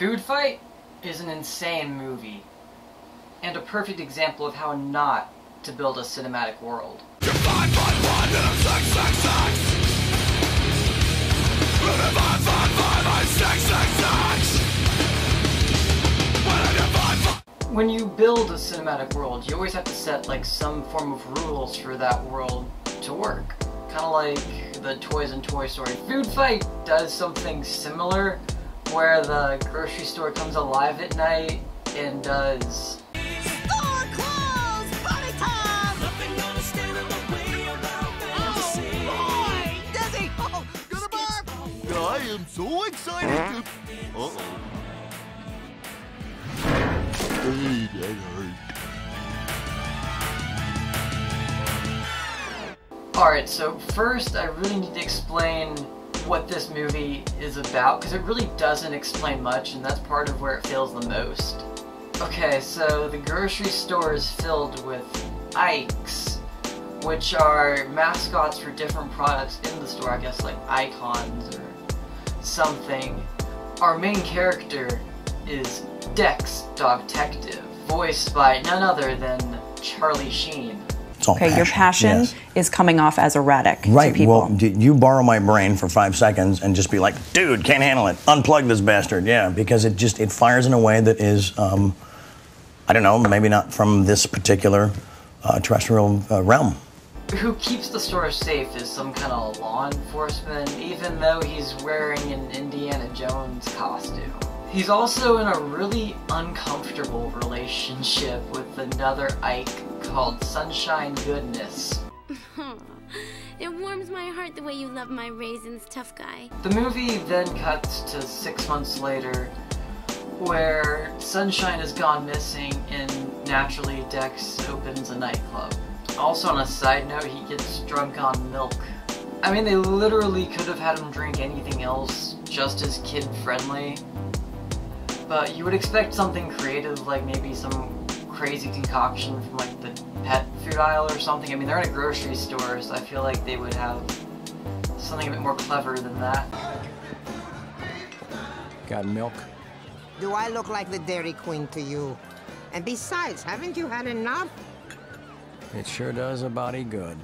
Food Fight is an insane movie, and a perfect example of how not to build a cinematic world. When you build a cinematic world, you always have to set like some form of rules for that world to work. Kind of like the toys in Toy Story. Food Fight does something similar, where the grocery store comes alive at night and does store closed! Party time! Nothing gonna stand in the way of our fantasy. Oh boy! Dizzy! Oh, gonna barf! I am so excited to... Uh-oh. Hey, that hurt. Alright, so first I really need to explain what this movie is about, because it really doesn't explain much, and that's part of where it fails the most. Okay, so the grocery store is filled with Ikes, which are mascots for different products in the store, I guess like icons or something. Our main character is Dex, Dog Detective, voiced by none other than Charlie Sheen. Okay, your passion is coming off as erratic to people. Well, you borrow my brain for 5 seconds and just be like, dude, can't handle it. Unplug this bastard. Yeah, because it fires in a way that is, I don't know, maybe not from this particular terrestrial realm. Who keeps the store safe is some kind of law enforcement, even though he's wearing an Indiana Jones costume. He's also in a really uncomfortable relationship with another Ike called Sunshine Goodness. It warms my heart the way you love my raisins, tough guy. The movie then cuts to 6 months later, where Sunshine has gone missing and naturally Dex opens a nightclub. Also, on a side note, he gets drunk on milk. I mean, they literally could have had him drink anything else just as kid-friendly. But you would expect something creative, like maybe some crazy concoction from like the pet food aisle or something. I mean, they're in a grocery store, so I feel like they would have something a bit more clever than that. Got milk? Do I look like the Dairy Queen to you? And besides, haven't you had enough? It sure does a body good.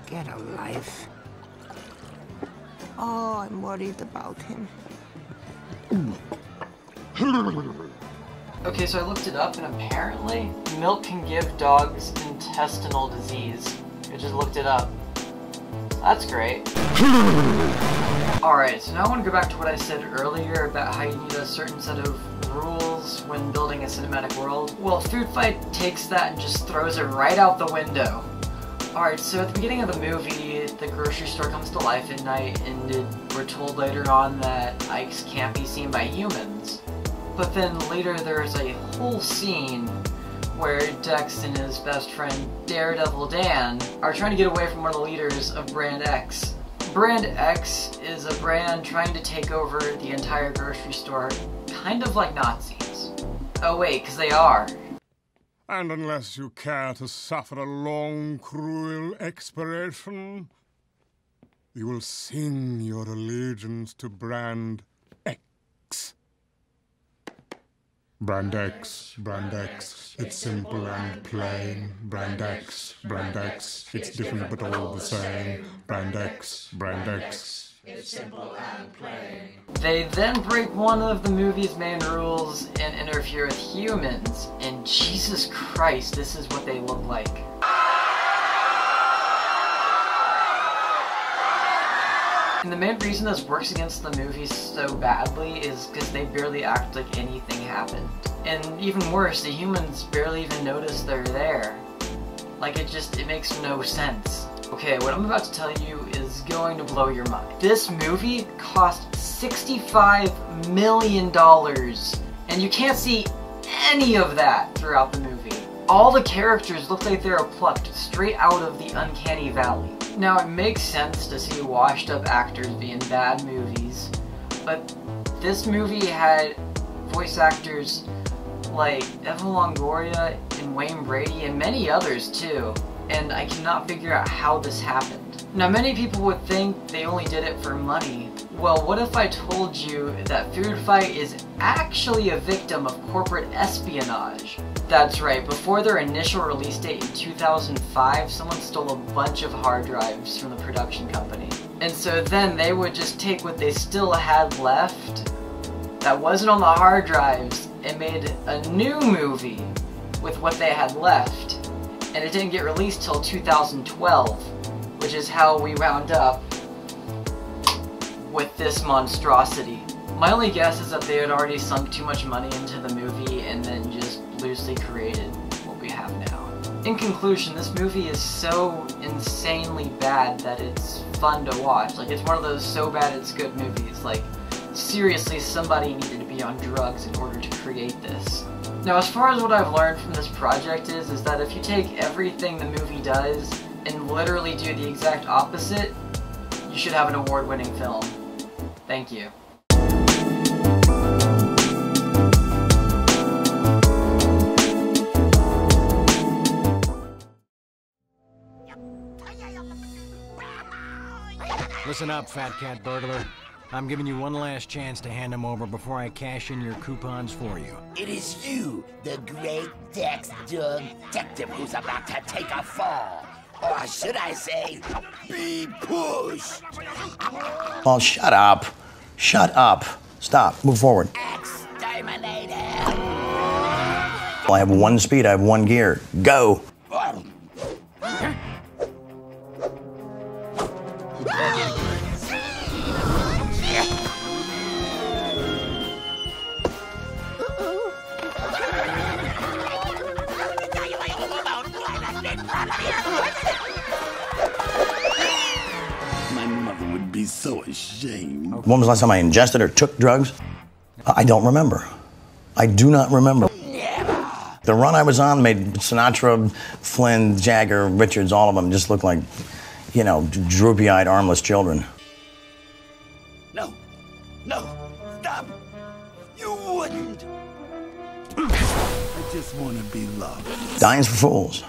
Get a life. Oh, I'm worried about him. Okay, so I looked it up, and apparently milk can give dogs intestinal disease. I just looked it up. That's great. Alright, so now I want to go back to what I said earlier about how you need a certain set of rules when building a cinematic world. Well, Food Fight takes that and just throws it right out the window. Alright, so at the beginning of the movie, the grocery store comes to life at night, and we're told later on that Ikes can't be seen by humans. But then later there's a whole scene where Dex and his best friend Daredevil Dan are trying to get away from one of the leaders of Brand X. Brand X is a brand trying to take over the entire grocery store, kind of like Nazis. Oh wait, because they are. And unless you care to suffer a long, cruel expiration, you will sing your allegiance to Brand X. Brand X, it's simple and plain. Brand X, it's different but all the same. Brand X, it's simple and plain. They then break one of the movie's main rules and interfere with humans, and Jesus Christ, this is what they look like. And the main reason this works against the movie so badly is because they barely act like anything happened. And even worse, the humans barely even notice they're there. Like, it makes no sense. Okay, what I'm about to tell you is going to blow your mind. This movie cost $65 million, and you can't see any of that throughout the movie. All the characters look like they're plucked straight out of the Uncanny Valley. Now, it makes sense to see washed up actors be in bad movies, but this movie had voice actors like Eva Longoria and Wayne Brady and many others too, and I cannot figure out how this happened. Now, many people would think they only did it for money. Well, what if I told you that FoodFight is actually a victim of corporate espionage? That's right, before their initial release date in 2005, someone stole a bunch of hard drives from the production company. And so then they would just take what they still had left that wasn't on the hard drives and made a new movie with what they had left. And it didn't get released till 2012, which is how we wound up with this monstrosity. My only guess is that they had already sunk too much money into the movie and then just loosely created what we have now. In conclusion, this movie is so insanely bad that it's fun to watch. Like, it's one of those so bad it's good movies. Like, seriously, somebody needed to be on drugs in order to create this. Now, as far as what I've learned from this project is that if you take everything the movie does and literally do the exact opposite, you should have an award-winning film. Thank you. Listen up, fat cat burglar. I'm giving you one last chance to hand them over before I cash in your coupons for you. It is you, the great Dex detective, who's about to take a fall. Or should I say, be pushed. Well, shut up. Shut up. Stop. Move forward. Exterminated. Well, I have one speed, I have one gear. Go. My mother would be so ashamed. When was the last time I ingested or took drugs? I don't remember. I do not remember. The run I was on made Sinatra, Flynn, Jagger, Richards, all of them just look like, you know, droopy-eyed, armless children. No, stop. You wouldn't. I just want to be loved. Dying's for fools.